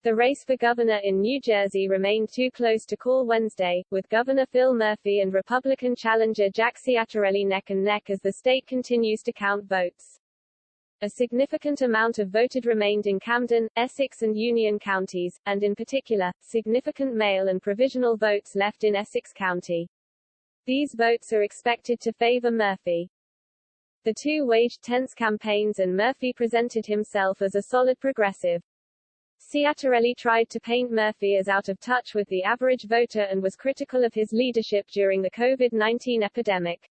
The race for governor in New Jersey remained too close to call Wednesday, with Governor Phil Murphy and Republican challenger Jack Ciattarelli neck and neck as the state continues to count votes. A significant amount of voted remained in Camden, Essex and Union counties, and in particular, significant mail and provisional votes left in Essex County. These votes are expected to favor Murphy. The two waged tense campaigns and Murphy presented himself as a solid progressive. Ciattarelli tried to paint Murphy as out of touch with the average voter and was critical of his leadership during the COVID-19 epidemic.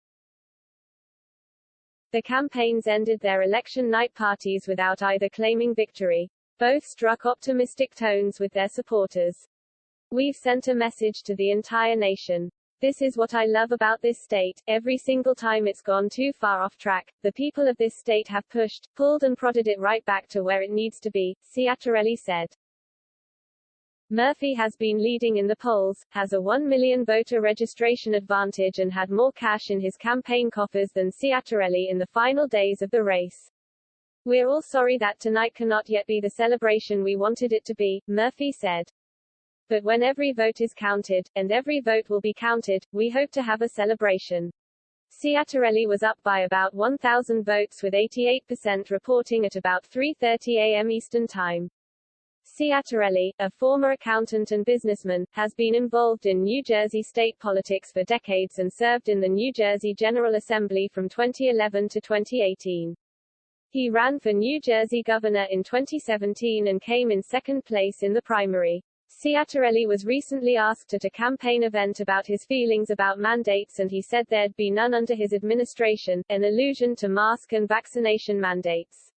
The campaigns ended their election night parties without either claiming victory. Both struck optimistic tones with their supporters. "We've sent a message to the entire nation. This is what I love about this state. Every single time it's gone too far off track, the people of this state have pushed, pulled and prodded it right back to where it needs to be," Ciattarelli said. Murphy has been leading in the polls, has a 1 million voter registration advantage and had more cash in his campaign coffers than Ciattarelli in the final days of the race. "We're all sorry that tonight cannot yet be the celebration we wanted it to be," Murphy said. "But when every vote is counted, and every vote will be counted, we hope to have a celebration." Ciattarelli was up by about 1,000 votes with 88% reporting at about 3:30 a.m. Eastern Time. Ciattarelli, a former accountant and businessman, has been involved in New Jersey state politics for decades and served in the New Jersey General Assembly from 2011 to 2018. He ran for New Jersey governor in 2017 and came in second place in the primary. Ciattarelli was recently asked at a campaign event about his feelings about mandates and he said there'd be none under his administration, an allusion to mask and vaccination mandates.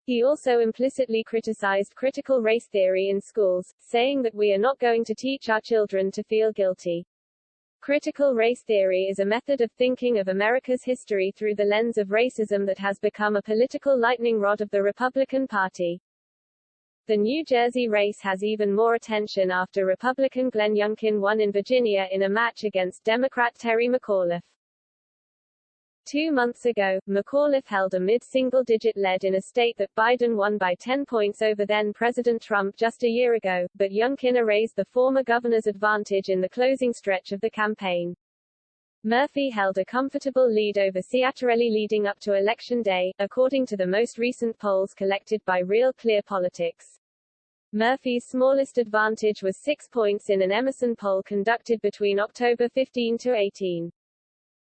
He also implicitly criticized critical race theory in schools, saying that we are not going to teach our children to feel guilty. Critical race theory is a method of thinking of America's history through the lens of racism that has become a political lightning rod of the Republican Party. The New Jersey race has even more attention after Republican Glenn Youngkin won in Virginia in a match against Democrat Terry McAuliffe. 2 months ago, McAuliffe held a mid-single-digit lead in a state that Biden won by 10 points over then-President Trump just a year ago, but Youngkin erased the former governor's advantage in the closing stretch of the campaign. Murphy held a comfortable lead over Ciattarelli leading up to Election Day, according to the most recent polls collected by Real Clear Politics. Murphy's smallest advantage was 6 points in an Emerson poll conducted between October 15 to 18.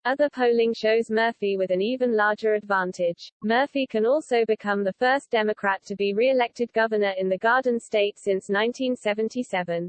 Other polling shows Murphy with an even larger advantage. Murphy can also become the first Democrat to be re-elected governor in the Garden State since 1977.